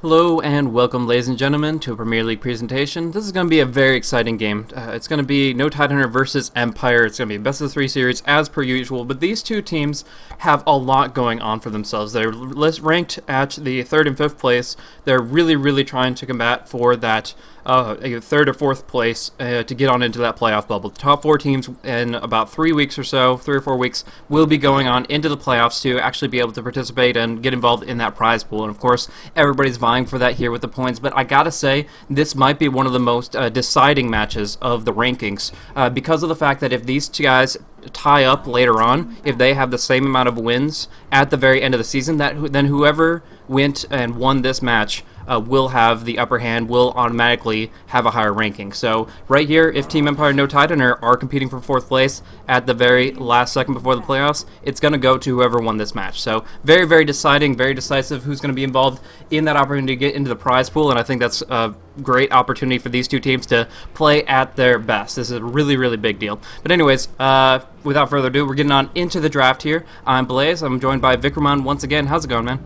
Hello and welcome, ladies and gentlemen, to a Premier League presentation. This is going to be a very exciting game. It's going to be No Tidehunter versus Empire. It's going to be a best of three series as per usual, but these two teams have a lot going on for themselves. They're ranked at the 3rd and 5th place. They're really trying to combat for that third or fourth place to get on into that playoff bubble. The top 4 teams in about 3 weeks or so, 3 or 4 weeks, will be going on into the playoffs to actually be able to participate and get involved in that prize pool. And of course, everybody's vying for that here with the points, but I gotta say, this might be one of the most deciding matches of the rankings because of the fact that if these two guys tie up later on, if they have the same amount of wins at the very end of the season, then whoever went and won this match will have the upper hand, will automatically have a higher ranking. So right here, if Team Empire and No Tidehunter are competing for 4th place at the very last second before the playoffs, it's going to go to whoever won this match. So very deciding, very decisive who's going to be involved in that opportunity to get into the prize pool, and I think that's a great opportunity for these two teams to play at their best. This is a really big deal. But anyways, without further ado, we're getting on into the draft here. I'm Blaze. I'm joined by Vikraman once again. How's it going, man?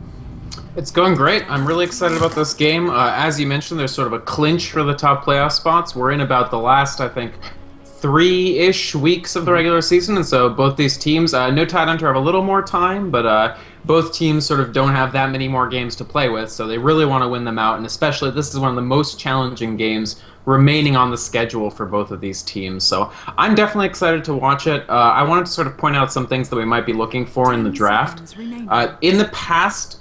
It's going great. I'm really excited about this game. As you mentioned, there's sort of a clinch for the top playoff spots. We're in about the last, I think, 3-ish weeks of the regular season, and so both these teams, No Tidehunter have a little more time, but both teams sort of don't have that many more games to play with, so they really want to win them out, and especially this is one of the most challenging games remaining on the schedule for both of these teams. So I'm definitely excited to watch it. I wanted to sort of point out some things that we might be looking for in the draft. In the past,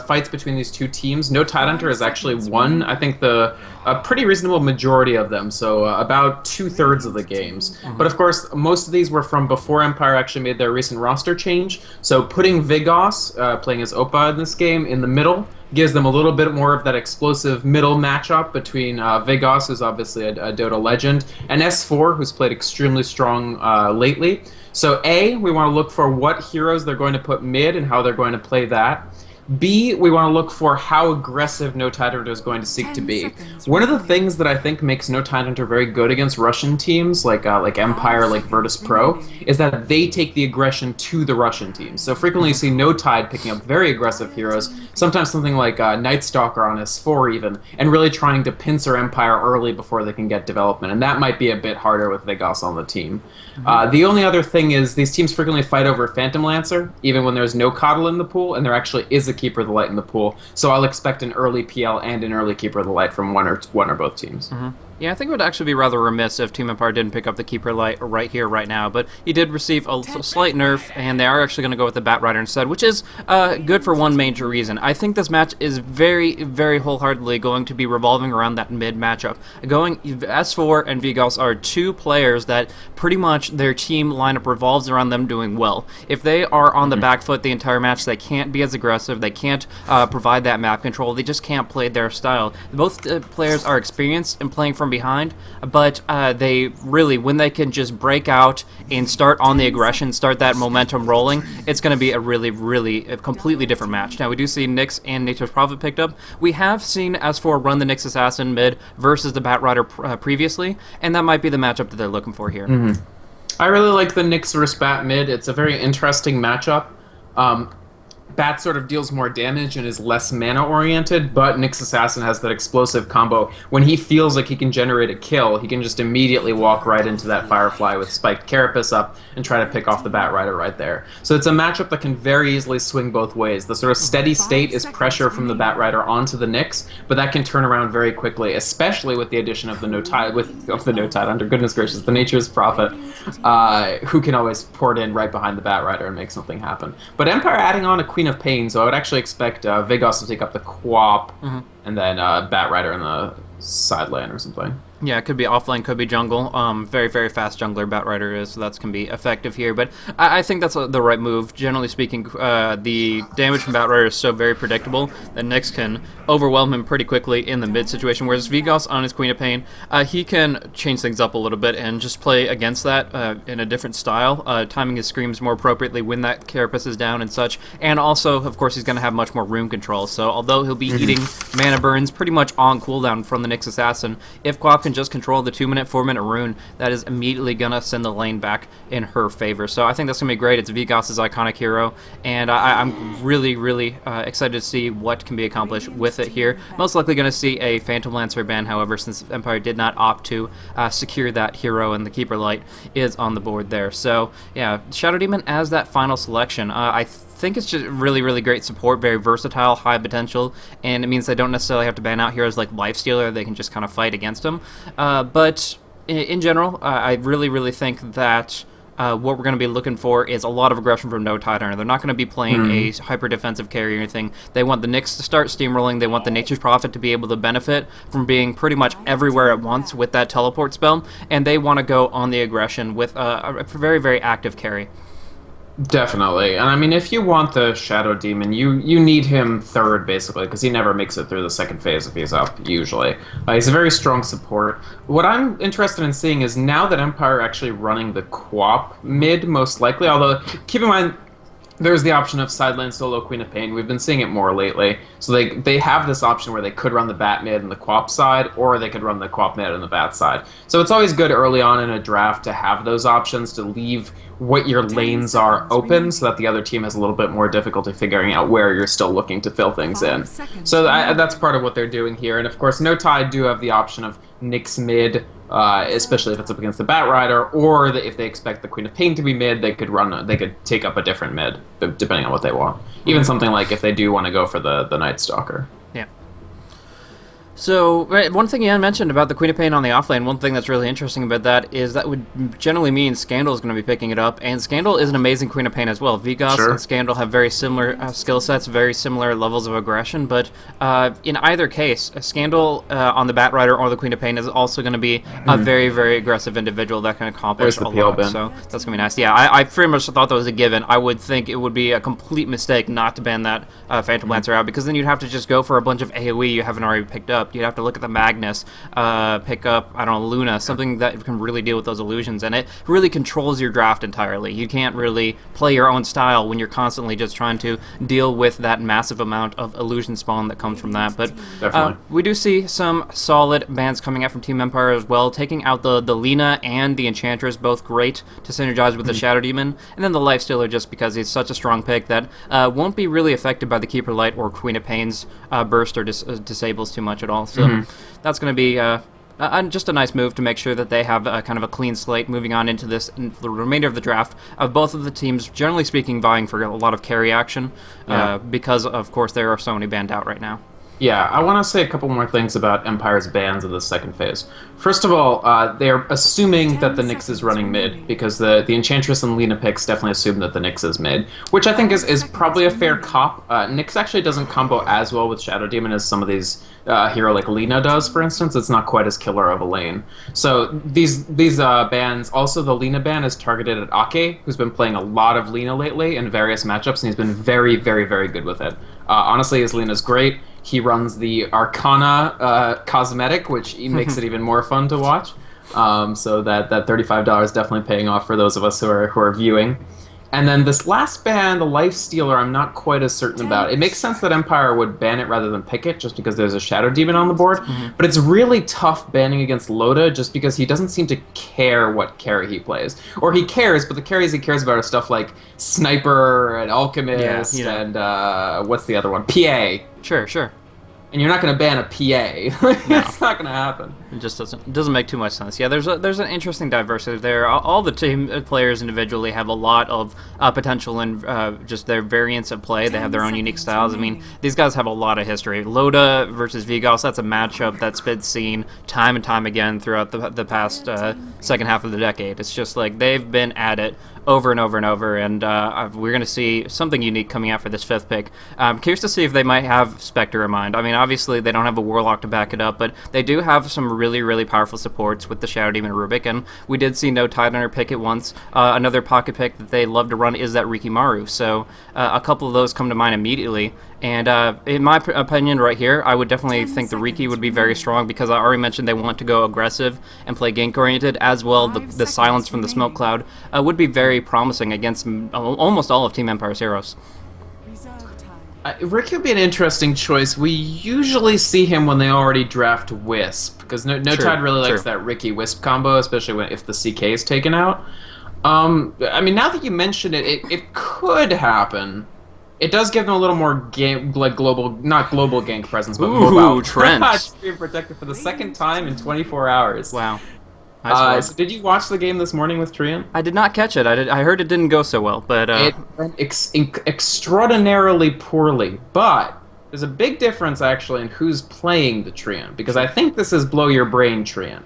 fights between these two teams, No Tidehunter has actually won, I think, a pretty reasonable majority of them, so about 2/3 of the games. But of course, most of these were from before Empire actually made their recent roster change, so putting Vigos, playing as Opa in this game, in the middle gives them a little bit more of that explosive middle matchup between Vigos, who's obviously a Dota legend, and S4, who's played extremely strong lately. So A, we want to look for what heroes they're going to put mid and how they're going to play that. B, we want to look for how aggressive No Tidehunter is going to seek to be. One of the things that I think makes No Tidehunter very good against Russian teams like Empire, like Virtus Pro, is that they take the aggression to the Russian teams. So frequently you see No Tide picking up very aggressive heroes, sometimes something like Night Stalker on S4 even, and really trying to pincer Empire early before they can get development. And that might be a bit harder with Vigos on the team. The only other thing is these teams frequently fight over Phantom Lancer, even when there's no Coddle in the pool, and there actually is a Keeper of the Light in the pool. So I'll expect an early PL and an early Keeper of the Light from one or both teams. Yeah, I think it would actually be rather remiss if Team Empire didn't pick up the Keeper Light right here, right now, but he did receive a slight nerf, and they are actually going to go with the Bat Rider instead, which is good for one major reason. I think this match is very wholeheartedly going to be revolving around that mid matchup. S4 and Vigos are two players that pretty much their team lineup revolves around them doing well. If they are on the back foot the entire match, they can't be as aggressive, they can't provide that map control, they just can't play their style. Both players are experienced in playing from behind, but they really, when they can just break out and start on the aggression, start that momentum rolling, it's going to be a completely different match. Now, we do see Nyx and Nature's Prophet picked up. We have seen S4 run the Nyx Assassin mid versus the Bat Rider previously, and that might be the matchup that they're looking for here. I really like the Nyx versus Bat mid. It's a very interesting matchup. Bat sort of deals more damage and is less mana-oriented, but Nyx Assassin has that explosive combo. When he feels like he can generate a kill, he can just immediately walk right into that Firefly with Spiked Carapace up and try to pick off the Bat Rider right there. So it's a matchup that can very easily swing both ways. The sort of steady state is pressure from the Bat Rider onto the Nyx, but that can turn around very quickly, especially with the addition of the No Tidehunter, goodness gracious, the Nature's Prophet, who can always port in right behind the Bat Rider and make something happen. But Empire adding on a Queen of Pain, so I would actually expect Vigos to take up the Quap and then Bat Rider in the side lane or something. Yeah, it could be offlane, could be jungle. Very fast jungler Bat Rider is, so that can be effective here. But I think that's the right move. Generally speaking, the damage from Bat Rider is so very predictable that Nyx can overwhelm him pretty quickly in the mid situation, whereas Vigos on his Queen of Pain, he can change things up a little bit and just play against that in a different style, timing his screams more appropriately when that Carapace is down and such. And also, of course, he's going to have much more room control. So although he'll be eating mana burns pretty much on cooldown from the Nyx Assassin, if Quap can can just control the 2-minute, 4-minute rune, that is immediately going to send the lane back in her favor. So I think that's going to be great. It's Vigos' iconic hero, and I'm really, really excited to see what can be accomplished with it here. Most likely going to see a Phantom Lancer ban, however, since Empire did not opt to secure that hero, and the Keeper Light is on the board there. So yeah, Shadow Demon as that final selection. I think it's just really, really great support, very versatile, high potential, and it means they don't necessarily have to ban out heroes like Lifestealer. They can just kind of fight against them. But in general, I really, really think that what we're going to be looking for is a lot of aggression from No Tide Hunter. They're not going to be playing a hyper-defensive carry or anything. They want the Nyx to start steamrolling. They want the Nature's Prophet to be able to benefit from being pretty much everywhere at once with that teleport spell, and they want to go on the aggression with a very, very active carry. Definitely. And I mean, if you want the Shadow Demon, you need him third, basically, because he never makes it through the second phase if he's up, usually. He's a very strong support. What I'm interested in seeing is now that Empire are actually running the Quap mid, most likely, although, keep in mind, there's the option of sideline solo Queen of Pain. We've been seeing it more lately. So they have this option where they could run the Bat mid and the Quap side, or they could run the Quap mid and the Bat side. So it's always good early on in a draft to have those options, to leave what your lanes are open so that the other team has a little bit more difficulty figuring out where you're still looking to fill things in. So that's part of what they're doing here. And of course, No Tide do have the option of Nyx mid, especially if it's up against the Bat Rider, or if they expect the Queen of Pain to be mid, they could take up a different mid, depending on what they want. Even something like if they do want to go for the Night Stalker. Yeah. So, one thing Ian mentioned about the Queen of Pain on the offlane, one thing that's really interesting about that is that would generally mean Scandal is going to be picking it up, and Scandal is an amazing Queen of Pain as well. Vigos and Scandal have very similar skill sets, very similar levels of aggression, but in either case, a Scandal on the Bat Rider or the Queen of Pain is also going to be a very, very aggressive individual that can accomplish a lot, so that's going to be nice. Yeah, I pretty much thought that was a given. I would think it would be a complete mistake not to ban that Phantom Lancer out, because then you'd have to just go for a bunch of AoE you haven't already picked up. You'd have to look at the Magnus, pick up, I don't know, Luna, something that can really deal with those illusions, and it really controls your draft entirely. You can't really play your own style when you're constantly just trying to deal with that massive amount of illusion spawn that comes from that. But we do see some solid bans coming out from Team Empire as well, taking out the Lina and the Enchantress, both great to synergize with the Shadow Demon, and then the Lifestealer just because he's such a strong pick that won't be really affected by the Keeper Light or Queen of Pain's burst or disables too much at all. So that's going to be just a nice move to make sure that they have kind of a clean slate moving on into the remainder of the draft. Both of the teams, generally speaking, vying for a lot of carry action because, of course, there are so many banned out right now. Yeah, I want to say a couple more things about Empire's bans in the second phase. First of all, they're assuming that the Nyx is running mid, because the Enchantress and Lina picks definitely assume that the Nyx is mid, which I think is probably a fair cop. Nyx actually doesn't combo as well with Shadow Demon as some of these hero like Lina does, for instance. It's not quite as killer of a lane. So these bans, also the Lina ban is targeted at Ake, who's been playing a lot of Lina lately in various matchups, and he's been very, very, very good with it. Honestly, his Lina's great. He runs the Arcana cosmetic, which makes it even more fun to watch. So that $35 is definitely paying off for those of us who are viewing. And then this last ban, the Lifestealer, I'm not quite as certain about. It makes sense that Empire would ban it rather than pick it, just because there's a Shadow Demon on the board. But it's really tough banning against Loda, just because he doesn't seem to care what carry he plays. Or he cares, but the carries he cares about are stuff like Sniper and Alchemist and what's the other one? PA. Sure. And you're not going to ban a PA. That's not going to happen. It just doesn't make too much sense. Yeah, there's an interesting diversity there. All the team players individually have a lot of potential in just their variants of play. They have their own unique styles. I mean, these guys have a lot of history. Loda versus Vigos, that's a matchup that's been seen time and time again throughout the past second half of the decade. It's just like they've been at it over and over and over, and we're going to see something unique coming out for this fifth pick. I'm curious to see if they might have Spectre in mind. I mean, obviously they don't have a Warlock to back it up, but they do have some really, really powerful supports with the Shadow Demon Rubik, and we did see No Tide Hunter pick it once. Another pocket pick that they love to run is that Rikimaru, so a couple of those come to mind immediately. And in my opinion right here, I would definitely think the Riki would be very strong, because I already mentioned they want to go aggressive and play gank-oriented, as well the silence from the smoke cloud would be very promising against almost all of Team Empire's heroes. Ricky would be an interesting choice. We usually see him when they already draft Wisp, because No True, Tide really likes true. that Ricky Wisp combo, especially if the CK is taken out. I mean, now that you mention it, it could happen. It does give them a little more game, like global, not global gank presence, but Ooh, mobile. Trent. Treant Protector for the second time in 24 hours. Wow. Nice one. So did you watch the game this morning with Treant? I did not catch it. I heard it didn't go so well, but It went extraordinarily poorly, but there's a big difference actually in who's playing the Treant, because I think this is Blow Your Brain Treant,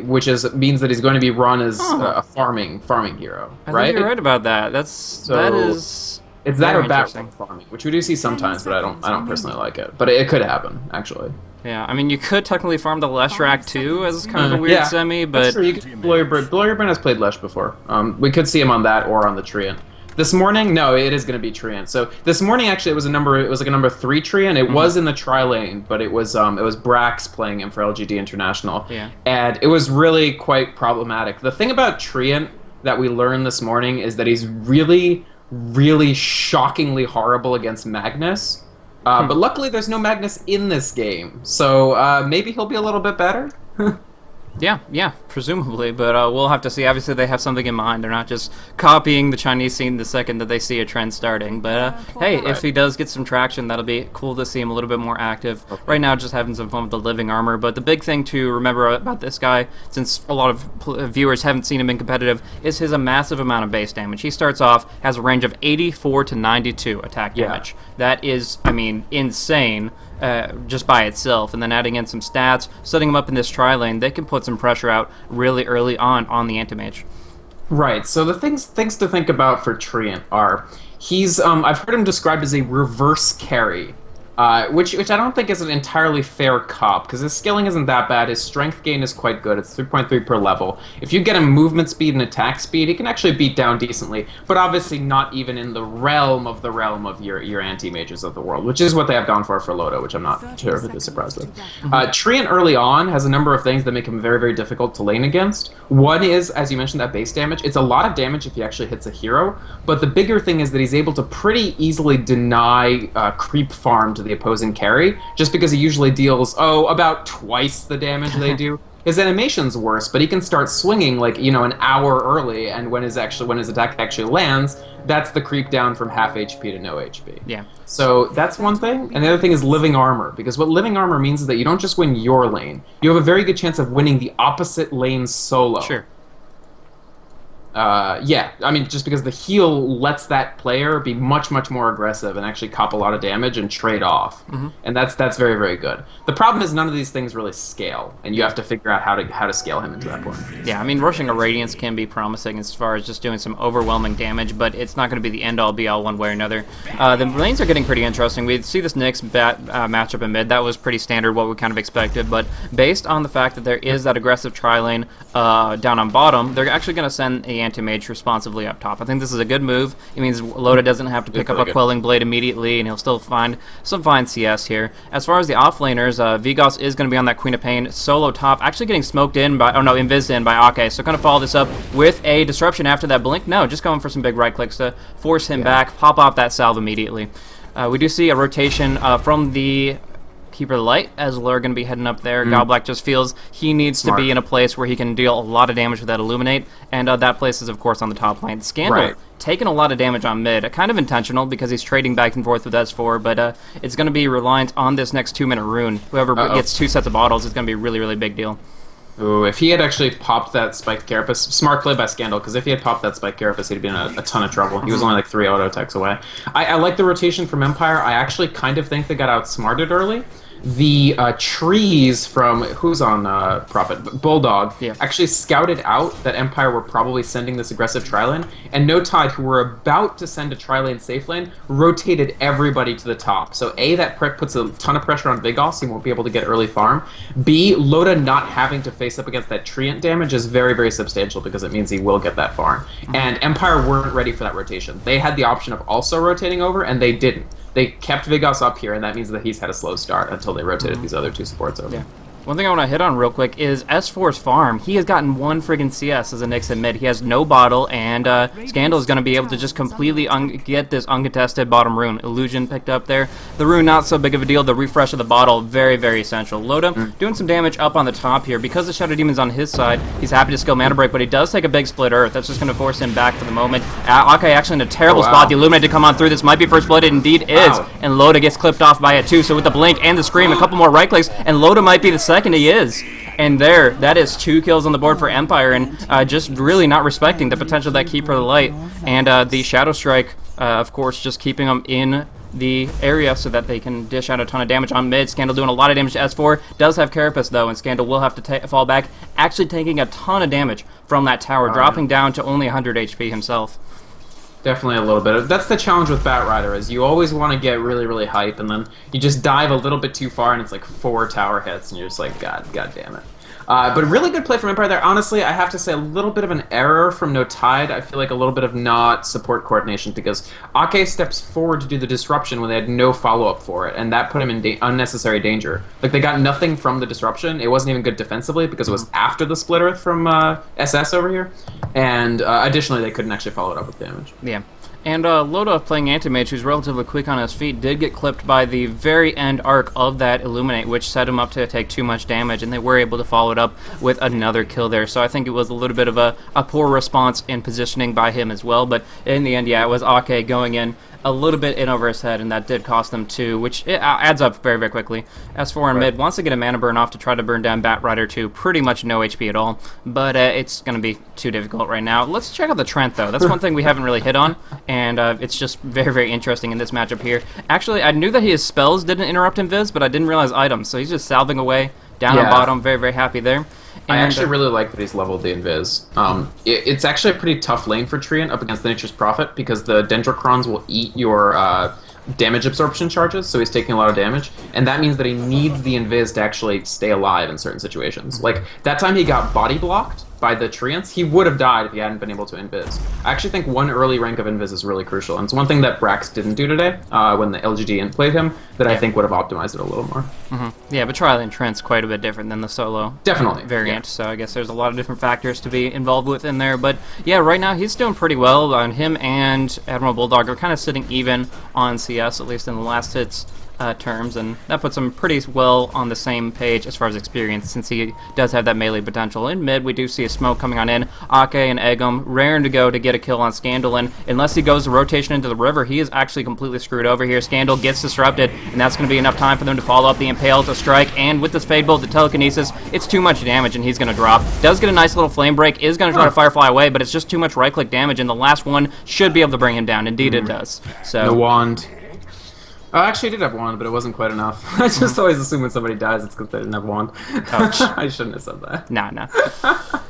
which means that he's going to be run as a farming hero, I right? think you're right about that. That is It's that very or bat interesting. farming, which we do see sometimes, but I don't personally like it. But it could happen actually. Yeah, I mean, you could technically farm the Leshrac too as kind of a weird Yeah, semi, that's but true. You could Blow Your Brain. Blow Your Brain has played Lesh before. We could see him on that or on the Treant. This morning, no, it is going to be Treant. So this morning, actually, it was like a number 3 Treant. It was in the tri lane, but it was Brax playing him for LGD International. Yeah. And it was really quite problematic. The thing about Treant that we learned this morning is that he's really, really shockingly horrible against Magnus. But luckily, there's no Magnus in this game, so maybe he'll be a little bit better. Yeah, presumably, but we'll have to see. Obviously, they have something in mind. They're not just copying the Chinese scene the second that they see a trend starting. But hey, if he does get some traction, that'll be cool to see him a little bit more active. Okay. Right now, just having some fun with the living armor. But the big thing to remember about this guy, since a lot of viewers haven't seen him in competitive, is his massive amount of base damage. He starts off, has a range of 84 to 92 attack damage. That is, I mean, insane. Just by itself, and then adding in some stats, setting him up in this tri lane, they can put some pressure out really early on the Anti-Mage. Right. So the things to think about for Treant are he's I've heard him described as a reverse carry. Which I don't think is an entirely fair cop, because his skilling isn't that bad. His strength gain is quite good. It's 3.3 per level. If you get him movement speed and attack speed, he can actually beat down decently, but obviously not even in the realm of your anti-mages of the world, which is what they have gone for Loda, which I'm not terribly surprised with. Treant early on has a number of things that make him very, very difficult to lane against. One is, as you mentioned, that base damage. It's a lot of damage if he actually hits a hero, but the bigger thing is that he's able to pretty easily deny creep farm to the opposing carry, just because he usually deals about twice the damage they do. His animation's worse, but he can start swinging like an hour early, and when his attack actually lands, that's the creep down from half HP to no HP. Yeah. So that's one thing, and the other thing is living armor, because what living armor means is that you don't just win your lane, you have a very good chance of winning the opposite lane solo. Sure. Yeah, I mean, just because the heal lets that player be much, much more aggressive and actually cop a lot of damage and trade off, and that's very, very good. The problem is none of these things really scale, and you have to figure out how to scale him into that point. Yeah, I mean, rushing a Radiance can be promising as far as just doing some overwhelming damage, but it's not going to be the end-all, be-all one way or another. The lanes are getting pretty interesting. We see this Nyx matchup in mid. That was pretty standard, what we kind of expected, but based on the fact that there is that aggressive tri-lane down on bottom, they're actually going to send a Anti-Mage responsibly up top. I think this is a good move. It means Loda doesn't have to pick up a Quelling Blade immediately, and he'll still find some fine CS here. As far as the offlaners, Vigos is going to be on that Queen of Pain solo top, actually getting smoked in by, invised in by Ake, so going to follow this up with a disruption after that blink. No, just going for some big right clicks to force him back, pop off that salve immediately. We do see a rotation from the Keeper of the Light, as we're going to be heading up there. Godblack just feels he needs to be in a place where he can deal a lot of damage with that Illuminate, and that place is, of course, on the top lane. Scandal taking a lot of damage on mid, kind of intentional because he's trading back and forth with S4, but it's going to be reliant on this next 2-minute rune. Whoever gets 2 sets of bottles is going to be a really, really big deal. Ooh, if he had actually popped that Spiked Carapace, smart play by Scandal, because if he had popped that Spiked Carapace, he'd been in a ton of trouble. He was only like 3 auto attacks away. I like the rotation from Empire. I actually kind of think they got outsmarted early. The trees from, who's on Prophet? Bulldog, actually scouted out that Empire were probably sending this aggressive tri-lane, and No Tide, who were about to send a tri-lane safe lane, rotated everybody to the top. So A, that puts a ton of pressure on Vigos, he won't be able to get early farm. B, Loda not having to face up against that Treant damage is very, very substantial, because it means he will get that farm. And Empire weren't ready for that rotation. They had the option of also rotating over, and they didn't. They kept Vigos up here, and that means that he's had a slow start until they rotated these other 2 supports over. Yeah. One thing I want to hit on real quick is S4's farm. He has gotten one friggin' CS as a Nyx in mid. He has no bottle, and Scandal is going to be able to just completely get this uncontested bottom rune. Illusion picked up there. The rune, not so big of a deal. The refresh of the bottle, very, very essential. Loda doing some damage up on the top here. Because the Shadow Demon's on his side, he's happy to skill Mana Break, but he does take a big split Earth. That's just going to force him back for the moment. Ake actually in a terrible spot. The Illuminate to come on through. This might be first blood. It indeed is. And Loda gets clipped off by it too. So with the blink and the scream, a couple more right clicks, and Loda might be the second. He is. And that is 2 kills on the board for Empire, and just really not respecting the potential of that Keeper of the Light. And the Shadow Strike, of course, just keeping them in the area so that they can dish out a ton of damage on mid. Scandal doing a lot of damage to S4. Does have Carapace, though, and Scandal will have to fall back, actually taking a ton of damage from that tower, dropping down to only 100 HP himself. Definitely a little bit. That's the challenge with Batrider, is you always want to get really, really hype, and then you just dive a little bit too far, and it's like 4 tower hits, and you're just like, God damn it. But really good play from Empire there. Honestly, I have to say a little bit of an error from No Tide. I feel like a little bit of not support coordination, because Ake steps forward to do the disruption when they had no follow-up for it, and that put him in unnecessary danger. Like, they got nothing from the disruption. It wasn't even good defensively, because it was after the Split Earth from SS over here. And additionally, they couldn't actually follow it up with damage. Yeah. And Loda, playing Anti-Mage, who's relatively quick on his feet, did get clipped by the very end arc of that Illuminate, which set him up to take too much damage, and they were able to follow it up with another kill there. So I think it was a little bit of a poor response in positioning by him as well, but in the end, yeah, it was Ake going in a little bit in over his head, and that did cost them 2, which it adds up very, very quickly. S4 in mid wants to get a mana burn off to try to burn down Batrider 2. Pretty much no HP at all, but it's going to be too difficult right now. Let's check out the Treant, though. That's one thing we haven't really hit on, and it's just very, very interesting in this matchup here. Actually, I knew that his spells didn't interrupt Invis, but I didn't realize items, so he's just salving away down on bottom. Very, very happy there. I actually really like that he's leveled the Invis. It's actually a pretty tough lane for Treant up against the Nature's Prophet, because the Dendrocrons will eat your damage absorption charges, so he's taking a lot of damage, and that means that he needs the Invis to actually stay alive in certain situations. Like, that time he got body blocked by the Treants, he would have died if he hadn't been able to Invis. I actually think one early rank of Invis is really crucial, and it's one thing that Brax didn't do today when the LGD played him that I think would have optimized it a little more. Yeah, but Trial and Treant's quite a bit different than the solo variant, so I guess there's a lot of different factors to be involved with in there. But yeah, right now he's doing pretty well. Him and Admiral Bulldog are kind of sitting even on CS, at least in the last hits terms, and that puts him pretty well on the same page as far as experience, since he does have that melee potential. In mid, we do see a smoke coming on in. Ake and Eggum raring to go to get a kill on Scandal, and unless he goes to rotation into the river, he is actually completely screwed over here. Scandal gets disrupted, and that's going to be enough time for them to follow up the Impale to strike, and with this Fade Bolt, the Telekinesis, it's too much damage, and he's going to drop. Does get a nice little Flame Break, is going to try to Firefly away, but it's just too much right-click damage, and the last one should be able to bring him down. Indeed it does. So the wand. I actually did have wand, but it wasn't quite enough. I just always assume when somebody dies, it's because they didn't have wand. Ouch. I shouldn't have said that. Nah.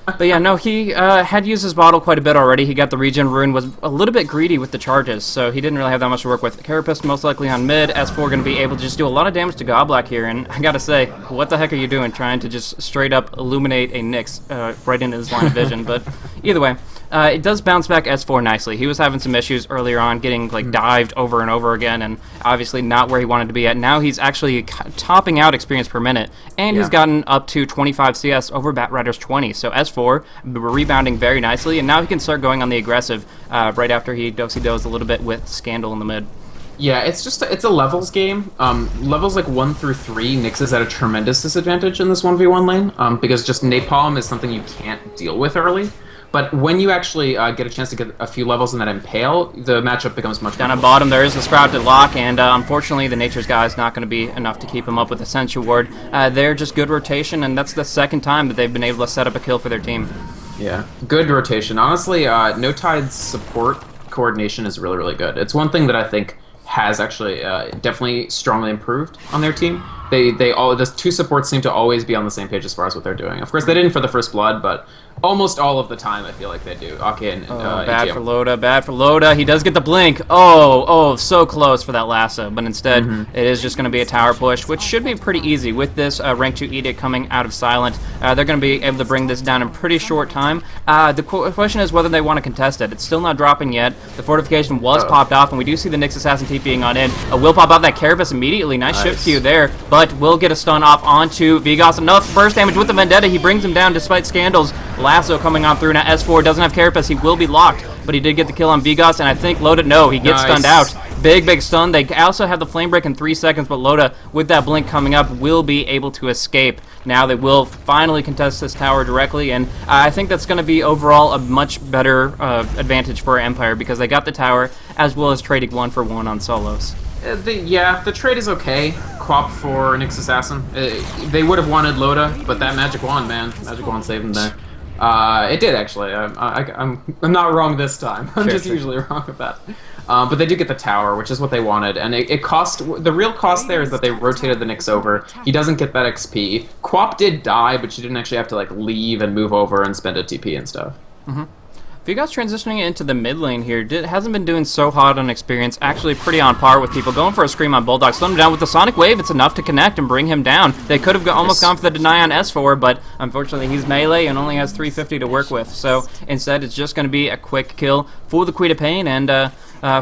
But yeah, no, he had used his bottle quite a bit already. He got the regen rune, was a little bit greedy with the charges, so he didn't really have that much to work with. Carapace most likely on mid. S4 going to be able to just do a lot of damage to Goblak here, and I gotta say, what the heck are you doing trying to just straight up illuminate a Nyx right into his line of vision? But either way, it does bounce back S4 nicely. He was having some issues earlier on, getting like dived over and over again, and obviously not where he wanted to be at. Now he's actually topping out experience per minute, and he's gotten up to 25 CS over Batrider's 20. So S4 rebounding very nicely, and now he can start going on the aggressive right after he do-si-does a little bit with Scandal in the mid. Yeah, it's a levels game. Levels like 1 through 3, Nyx is at a tremendous disadvantage in this 1v1 lane, because just Napalm is something you can't deal with early. But when you actually get a chance to get a few levels in that Impale, the matchup becomes much down more at bottom, there is a Sprouted Lock, and unfortunately the Nature's Guy is not going to be enough to keep him up with a Sensu Ward. They're just good rotation, and that's the second time that they've been able to set up a kill for their team. Yeah, good rotation. Honestly, No Tide's support coordination is really, really good. It's one thing that I think has actually definitely strongly improved on their team. The 2 supports seem to always be on the same page as far as what they're doing. Of course, they didn't for the first blood, but almost all of the time I feel like they do. Ake and bad for Loda, bad for Loda. He does get the blink. Oh, so close for that lasso, but instead it is just going to be a tower push, which should be pretty easy with this rank 2 edict coming out of Silent. They're going to be able to bring this down in pretty short time. The question is whether they want to contest it. It's still not dropping yet. The fortification was popped off, and we do see the Nyx Assassin TPing on in. Will pop out that Carapace immediately. Nice shift to you there, but but will get a stun off onto Vigos. Enough burst damage with the Vendetta. He brings him down despite Scandal's lasso coming on through. Now S4 doesn't have Carapace. He will be locked, but he did get the kill on Vigos, and I think Loda, no, he gets stunned out. Big stun. They also have the Flame Break in 3 seconds, but Loda, with that blink coming up, will be able to escape. Now they will finally contest this tower directly, and I think that's going to be overall a much better advantage for Empire, because they got the tower, as well as trading 1-for-1 on solos. The trade is okay. Quap for Nyx Assassin. They would have wanted Loda, but that Magic Wand, man. Magic Wand saved them there. It did, actually. I'm not wrong this time. I'm just usually wrong with that. But they do get the tower, which is what they wanted, and it cost. The real cost there is that they rotated the Nyx over. He doesn't get that XP. Quap did die, but she didn't actually have to like leave and move over and spend a TP and stuff. Vigos transitioning into the mid lane here hasn't been doing so hot on experience, actually pretty on par with people. Going for a scream on Bulldog, slowing him down with the Sonic Wave, it's enough to connect and bring him down. They could have almost gone for the deny on S4, but unfortunately he's melee and only has 350 to work with, so instead it's just going to be a quick kill for the Queen of Pain, and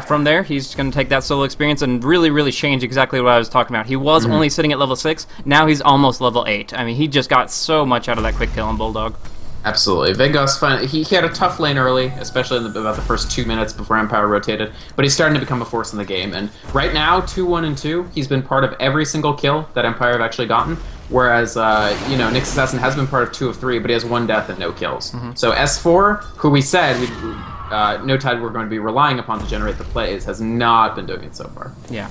from there, he's going to take that solo experience and really change exactly what I was talking about. He was only sitting at level 6, now he's almost level 8. I mean, he just got so much out of that quick kill on Bulldog. Absolutely. Vigos, he had a tough lane early, especially in about the first 2 minutes before Empire rotated, but he's starting to become a force in the game. And right now, 2-1-2, he's been part of every single kill that Empire have actually gotten, whereas, Nyx Assassin has been part of 2 of 3, but he has 1 death and no kills. So S4, who we said No Tide were going to be relying upon to generate the plays, has not been doing it so far. Yeah.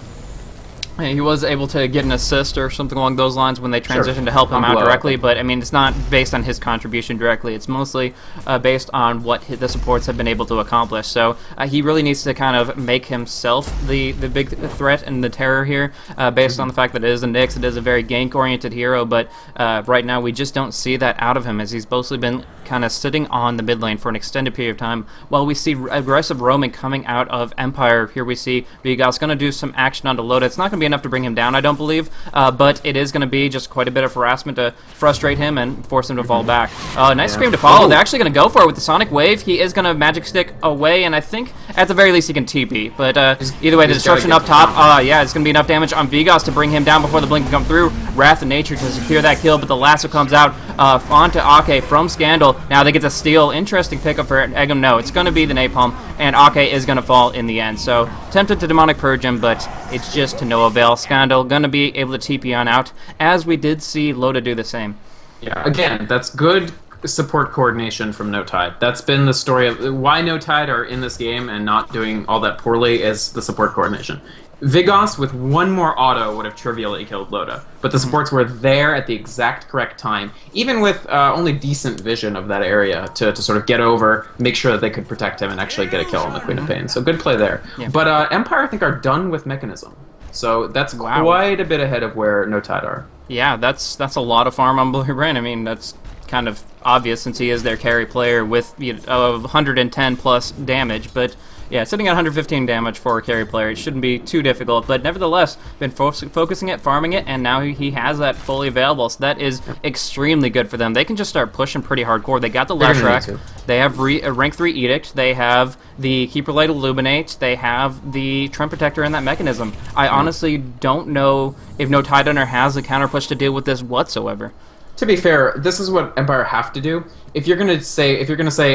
He was able to get an assist or something along those lines when they transitioned to help him out directly, but I mean, it's not based on his contribution directly. It's mostly based on what the supports have been able to accomplish. So he really needs to kind of make himself the big threat and the terror here, based on the fact that it is a Nyx. It is a very gank-oriented hero, but right now we just don't see that out of him, as he's mostly been kind of sitting on the mid lane for an extended period of time, while we see aggressive roaming coming out of Empire. Here we see Vigos going to do some action onto Loda. It's not going to be enough to bring him down, I don't believe, but it is going to be just quite a bit of harassment to frustrate him and force him to fall back. Nice scream to follow. They're actually going to go for it with the Sonic Wave. He is going to Magic Stick away, and I think at the very least he can TP, but either way, the disruption up top, yeah, it's going to be enough damage on Vigos to bring him down before the blink can come through. Wrath of Nature to secure that kill, but the lasso comes out onto Ake from Scandal. Now they get the steal. Interesting pickup for Egum. No, it's going to be the Napalm, and Ake is going to fall in the end. So tempted to Demonic Purge him, but it's just to no avail. Scandal going to be able to TP on out, as we did see Loda do the same. Yeah, again, that's good support coordination from No Tide. That's been the story of why No Tide are in this game and not doing all that poorly, is the support coordination. Vigos with one more auto would have trivially killed Loda, but the supports were there at the exact correct time, even with only decent vision of that area to sort of get over, make sure that they could protect him and actually get a kill on the Queen of Pain. So good play there. Yeah. But Empire, I think, are done with Mechanism. So that's quite a bit ahead of where No Tide are. Yeah, that's a lot of farm on Blue Brain. I mean, that's kind of obvious since he is their carry player with 110 plus damage, but yeah, sitting at 115 damage for a carry player, it shouldn't be too difficult, but nevertheless, been focusing it, farming it, and now he has that fully available, so that is extremely good for them. They can just start pushing pretty hardcore. They got the Lash Rack, they have rank 3 Edict, they have the Keeper Light Illuminate, they have the Treant Protector and that Mechanism. I honestly don't know if No Tide Hunter has a counter push to deal with this whatsoever. To be fair, this is what Empire have to do. If you're gonna say,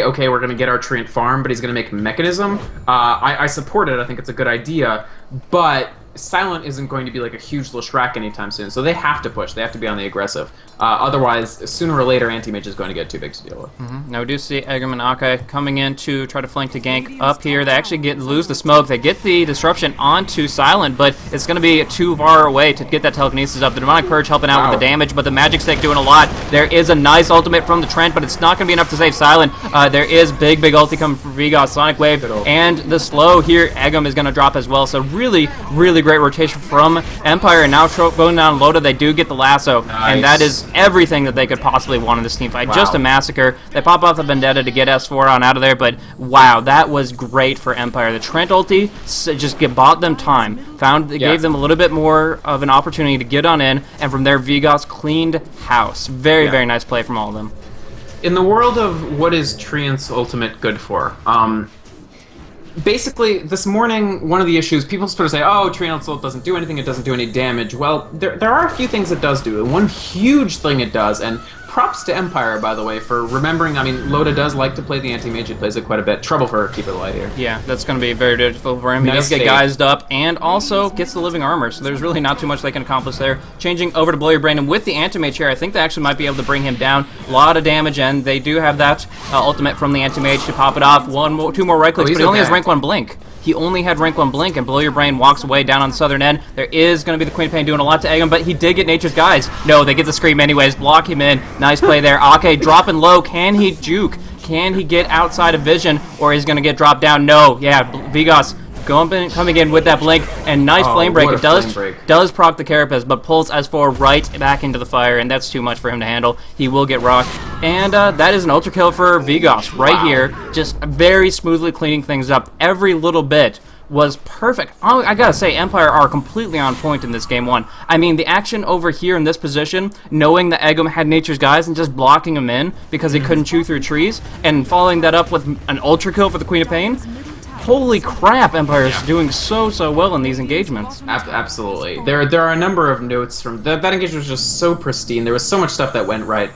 okay, we're gonna get our Treant farm, but he's gonna make Mechanism, I support it. I think it's a good idea, but Silent isn't going to be like a huge Lashrak anytime soon, so they have to push. They have to be on the aggressive. Otherwise, sooner or later, Anti-Mage is going to get too big to deal with. Now we do see Egum and Ake coming in to try to flank the gank up here. They actually lose the smoke. They get the disruption onto Silent, but it's going to be too far away to get that telekinesis up. The Demonic Purge helping out with the damage, but the Magic Stick doing a lot. There is a nice ultimate from the Treant, but it's not going to be enough to save Silent. There is big ulti coming from Vigos, Sonic Wave, and the slow here, Egum is going to drop as well. So really great rotation from Empire, and now going down Loda, they do get the lasso, and that is everything that they could possibly want in this team fight. Just a massacre. They pop off the Vendetta to get S4 on out of there, but wow, that was great for Empire. The Treant ulti just bought them time, gave them a little bit more of an opportunity to get on in, and from there Vigos cleaned house. Very nice play from all of them. In the world of what is Treant's ultimate good for, basically, this morning, one of the issues, people sort of say, oh, Treant Assault doesn't do anything, it doesn't do any damage. Well, there are a few things it does do. One huge thing it does, and props to Empire, by the way, for remembering. I mean, Loda does like to play the Anti-Mage. He plays it quite a bit. Trouble for Keeper of the Light here. Yeah, that's going to be very difficult for him. He does get guised up and also gets the living armor, so there's really not too much they can accomplish there. Changing over to Blow Your Brain, and with the Anti-Mage here, I think they actually might be able to bring him down. A lot of damage, and they do have that ultimate from the Anti-Mage to pop it off. Two more right clicks, but he only has rank 1 Blink. He only had rank 1 Blink, and Blow Your Brain walks away down on the southern end. There is going to be the Queen of Pain doing a lot to egg him, but he did get Nature's Guise. No, they get the Scream anyways. Block him in. Nice play there. Ake dropping low. Can he juke? Can he get outside of vision, or he's going to get dropped down? No. Yeah, Vigos coming in with that Blink, and nice Flame Break. It does proc the Carapace, but pulls S4 right back into the fire, and that's too much for him to handle. He will get rocked. And that is an ultra kill for Vigos right here. Just very smoothly cleaning things up. Every little bit was perfect. I gotta say, Empire are completely on point in this game 1. I mean, the action over here in this position, knowing that Eggum had Nature's Guise and just blocking him in because he couldn't chew through trees, and following that up with an ultra kill for the Queen of Pain. Holy crap, Empire is doing so well in these engagements. Absolutely. There are a number of notes from... That engagement was just so pristine. There was so much stuff that went right.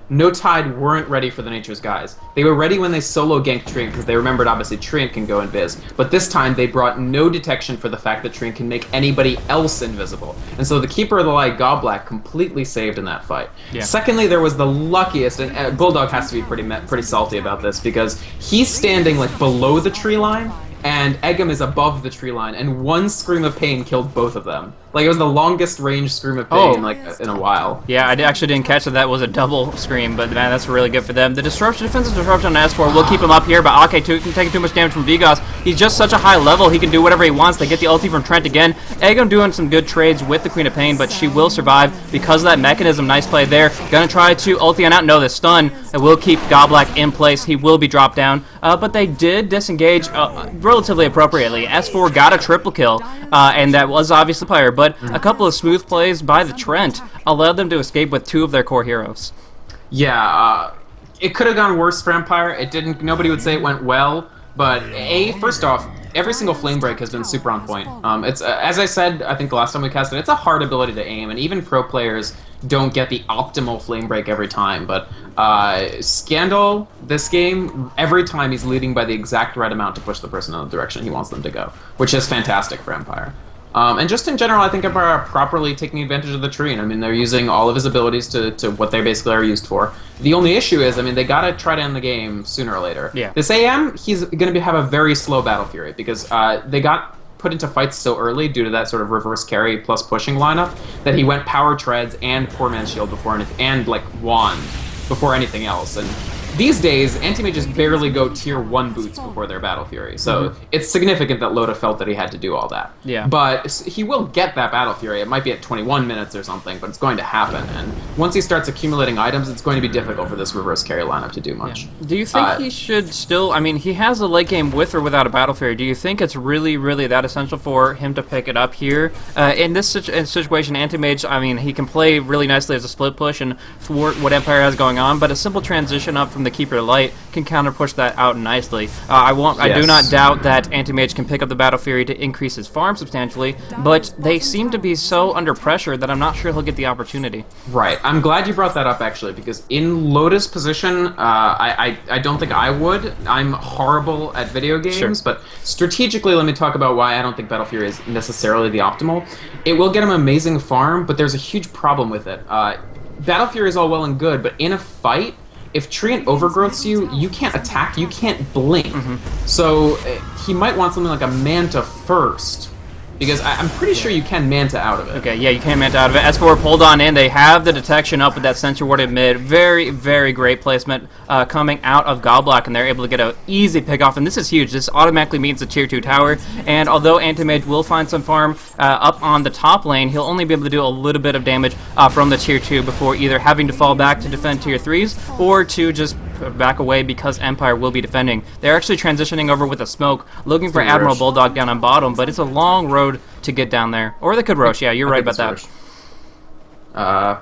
No Tide weren't ready for the Nature's Guise. They were ready when they solo ganked Treant, because they remembered, obviously, Treant can go invis. But this time, they brought no detection for the fact that Treant can make anybody else invisible. And so the Keeper of the Light, Goblak, completely saved in that fight. Yeah. Secondly, there was the luckiest, and Bulldog has to be pretty salty about this, because he's standing, like, below the tree line, and Eggum is above the tree line, and one Scream of Pain killed both of them. Like, it was the longest range Scream of Pain, in a while. Yeah, I actually didn't catch that was a double Scream, but man, that's really good for them. The defensive disruption on S4 will keep him up here, but Ake taking too much damage from Vigos. He's just such a high level, he can do whatever he wants. They get the ulti from Treant again. Eggum doing some good trades with the Queen of Pain, but she will survive because of that mechanism. Nice play there. Gonna try to ulti on out. No, the stun will keep Goblak in place. He will be dropped down, but they did disengage relatively appropriately. S4 got a triple kill, and that was obviously player, but a couple of smooth plays by the Treant allowed them to escape with 2 of their core heroes. Yeah, it could have gone worse for Empire. It didn't. Nobody would say it went well, but first off, every single flame break has been super on point. It's as I said, I think the last time we casted, it's a hard ability to aim, and even pro players don't get the optimal flame break every time. But Scandal, this game, every time he's leading by the exact right amount to push the person in the direction he wants them to go, which is fantastic for Empire. And just in general, I think Empire are properly taking advantage of the Treant. I mean, they're using all of his abilities to what they basically are used for. The only issue is, I mean, they gotta try to end the game sooner or later. Yeah. This AM, he's gonna have a very slow Battle Fury, because they got put into fights so early due to that sort of reverse carry plus pushing lineup that he went Power Treads and Poor Man's Shield before anything, and like Wand before anything else. And these days, Anti-Mages barely go tier 1 boots before their Battle Fury, so it's significant that Loda felt that he had to do all that. Yeah. But he will get that Battle Fury. It might be at 21 minutes or something, but it's going to happen. And once he starts accumulating items, it's going to be difficult for this reverse carry lineup to do much. Yeah. Do you think he should still... I mean, he has a late game with or without a Battle Fury. Do you think it's really that essential for him to pick it up here? In this situation, Anti-Mage, I mean, he can play really nicely as a split push and thwart what Empire has going on, but a simple transition up from the Keeper of Light can counter push that out nicely. I do not doubt that Anti-Mage can pick up the Battle Fury to increase his farm substantially, but they seem to be so under pressure that I'm not sure he'll get the opportunity. Right. I'm glad you brought that up, actually, because in Loda's position, I don't think I would. I'm horrible at video games, but strategically, let me talk about why I don't think Battle Fury is necessarily the optimal. It will get him amazing farm, but there's a huge problem with it. Battle Fury is all well and good, but in a fight, if Treant overgrowths you, you can't attack, you can't blink. So he might want something like a Manta first, because I'm pretty sure you can Manta out of it. Okay, yeah, you can Manta out of it. S4 pulled on in. They have the detection up with that Sentry Ward in mid. Very great placement coming out of Goblak, and they're able to get an easy pick off. And this is huge. This automatically means the tier 2 tower. And although Anti-Mage will find some farm up on the top lane, he'll only be able to do a little bit of damage from the tier 2 before either having to fall back to defend tier 3s or to just back away because Empire will be defending. They're actually transitioning over with a smoke, looking for Admiral Bulldog down on bottom, but it's a long road to get down there. Or they could Rosh, yeah, you're right about that. I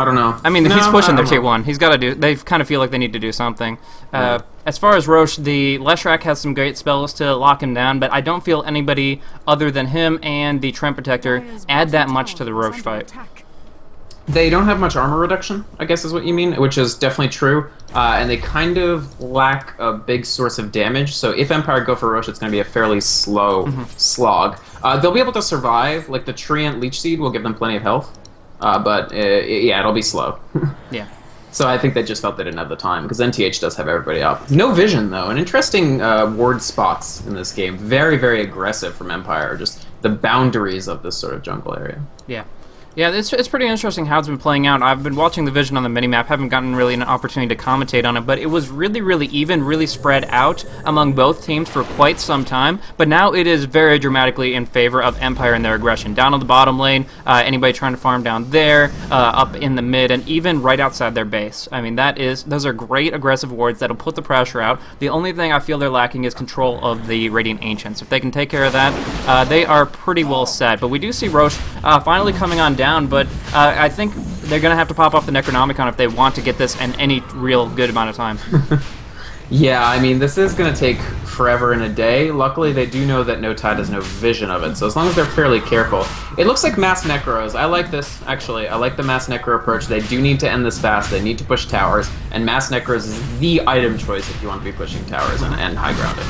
don't know. I mean, No, he's pushing I their don't tier know. 1. He's got to do... They kind of feel like they need to do something. As far as Roche, the Leshrac has some great spells to lock him down, but I don't feel anybody other than him and the Treant Protector add that much to the Roche fight. They don't have much armor reduction, I guess is what you mean, which is definitely true. And they kind of lack a big source of damage, so if Empire go for Roche, it's going to be a fairly slow slog. They'll be able to survive, like the Treant Leech Seed will give them plenty of health, but yeah, it'll be slow. Yeah. So I think they just felt they didn't have the time, because NTH does have everybody up. No vision, though. An interesting ward spots in this game. Very, very aggressive from Empire, just the boundaries of this sort of jungle area. Yeah. Yeah, it's pretty interesting how it's been playing out. I've been watching the vision on the minimap, haven't gotten really an opportunity to commentate on it, but it was really, really even, really spread out among both teams for quite some time, but now it is very dramatically in favor of Empire and their aggression. Down on the bottom lane, anybody trying to farm down there, up in the mid, and even right outside their base. I mean, those are great aggressive wards that'll put the pressure out. The only thing I feel they're lacking is control of the Radiant Ancients. If they can take care of that, they are pretty well set. But we do see Roche finally coming on down, but I think they're going to have to pop off the Necronomicon if they want to get this in any real good amount of time. Yeah, I mean, this is going to take forever and a day. Luckily, they do know that No Tide has no vision of it, so as long as they're fairly careful. It looks like Mass Necros. I like this, actually. I like the Mass Necro approach. They do need to end this fast. They need to push towers, and Mass Necros is the item choice if you want to be pushing towers and high grounding.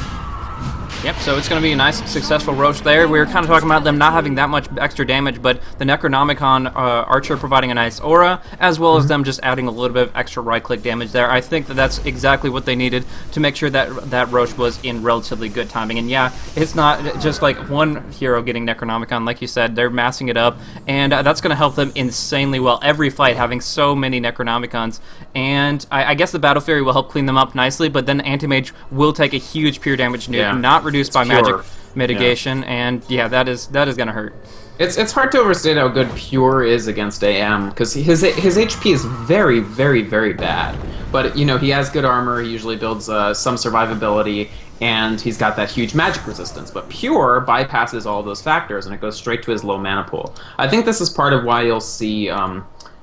Yep, so it's going to be a nice, successful Roche there. We were kind of talking about them not having that much extra damage, but the Necronomicon Archer providing a nice aura, as well as them just adding a little bit of extra right-click damage there. I think that that's exactly what they needed to make sure that that Roche was in relatively good timing. And yeah, it's not just like one hero getting Necronomicon. Like you said, they're massing it up, and that's going to help them insanely well. Every fight having so many Necronomicons. And I guess the Battle Fury will help clean them up nicely, but then Anti-Mage will take a huge pure damage nuke, not reduced by magic mitigation, and yeah, that is going to hurt. It's hard to overstate how good Pure is against AM, because his HP is very, very, very bad. But, you know, he has good armor, he usually builds some survivability, and he's got that huge magic resistance. But Pure bypasses all of those factors, and it goes straight to his low mana pool. I think this is part of why you'll see...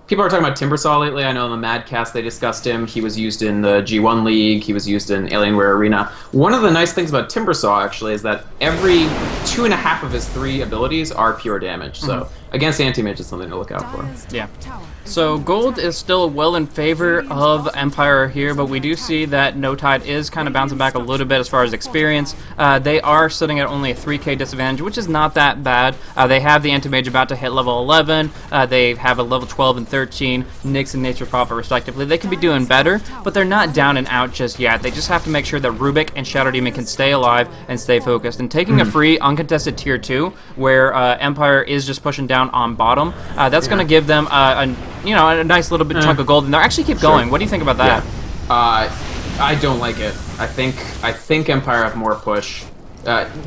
people are talking about Timbersaw lately. I know in the Madcast they discussed him. He was used in the G1 League. He was used in Alienware Arena. One of the nice things about Timbersaw, actually, is that every 2.5 of his 3 abilities are pure damage. So against Anti-Mage, it's something to look out for. Yeah. So gold is still well in favor of Empire here, but we do see that No Tide is kind of bouncing back a little bit as far as experience. They are sitting at only a 3k disadvantage, which is not that bad. They have the Anti-Mage about to hit level 11. They have a level 12 and 13, Nyx and Nature Prophet respectively. They could be doing better, but they're not down and out just yet. They just have to make sure that Rubik and Shadow Demon can stay alive and stay focused. And taking a free uncontested tier 2, where Empire is just pushing down on bottom, that's going to give them a nice little bit chunk of gold, and they'll actually keep going. What do you think about that? I don't like it. I think Empire have more push.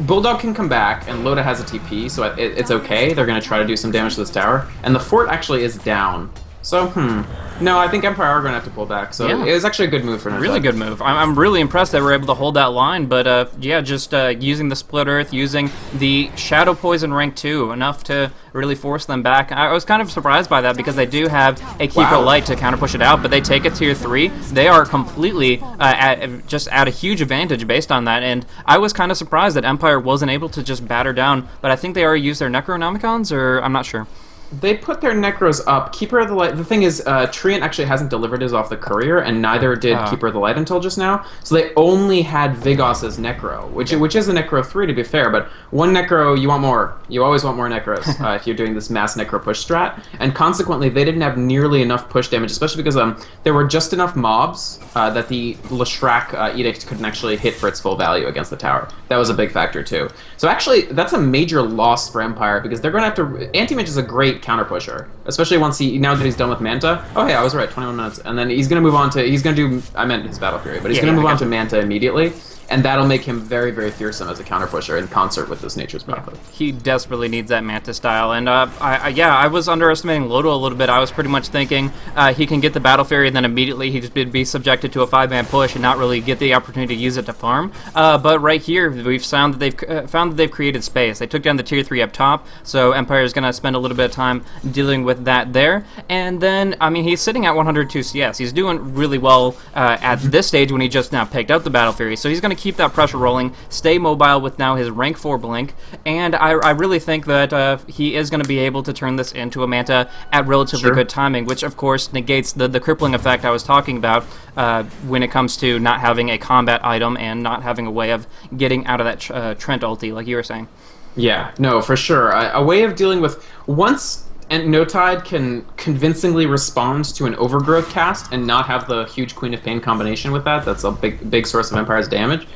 Bulldog can come back, and Loda has a TP, so it's okay. They're going to try to do some damage to this tower, and the fort actually is down. So, no, I think Empire are going to have to pull back. So it was actually a good move for them. Really good move. I'm really impressed that we're able to hold that line, but yeah, just using the Split Earth, using the Shadow Poison rank 2, enough to really force them back. I was kind of surprised by that because they do have a Keeper Light to counter push it out, but they take it tier 3. They are completely at a huge advantage based on that, and I was kind of surprised that Empire wasn't able to just batter down, but I think they already used their Necronomicons, or I'm not sure. They put their Necros up. Keeper of the Light... The thing is, Treant actually hasn't delivered his off the Courier, and neither did Keeper of the Light until just now. So they only had Vigos' Necro, which is a Necro 3, to be fair, but one Necro, you want more. You always want more Necros if you're doing this mass Necro push strat. And consequently, they didn't have nearly enough push damage, especially because there were just enough mobs that the Leshrac Edict couldn't actually hit for its full value against the tower. That was a big factor, too. So actually, that's a major loss for Empire, because they're going to have to... Anti-Mage is a great counter pusher, especially now that he's done with Manta. Oh, hey, I was right, 21 minutes. And then he's going to move on to... He's going to do... I meant his Battle Fury, but he's going to move on to Manta immediately. and that'll make him very, very fearsome as a counter pusher in concert with this Nature's Prophet. He desperately needs that Mantis style, and I was underestimating Lodo a little bit. I was pretty much thinking he can get the Battle Fairy, and then immediately he'd be subjected to a 5-man push and not really get the opportunity to use it to farm. But right here, we've found that they've created space. They took down the tier 3 up top, so Empire is going to spend a little bit of time dealing with that there. And then, I mean, he's sitting at 102 CS. He's doing really well at this stage when he just now picked up the Battle Fury. So he's going to keep that pressure rolling, stay mobile with now his rank 4 Blink, and I really think that he is going to be able to turn this into a Manta at relatively good timing, which of course negates the crippling effect I was talking about when it comes to not having a combat item and not having a way of getting out of that Treant ulti, like you were saying. Yeah, no, for sure. A way of dealing with once and No Tide can convincingly respond to an Overgrowth cast and not have the huge Queen of Pain combination with that. That's a big source of Empire's damage.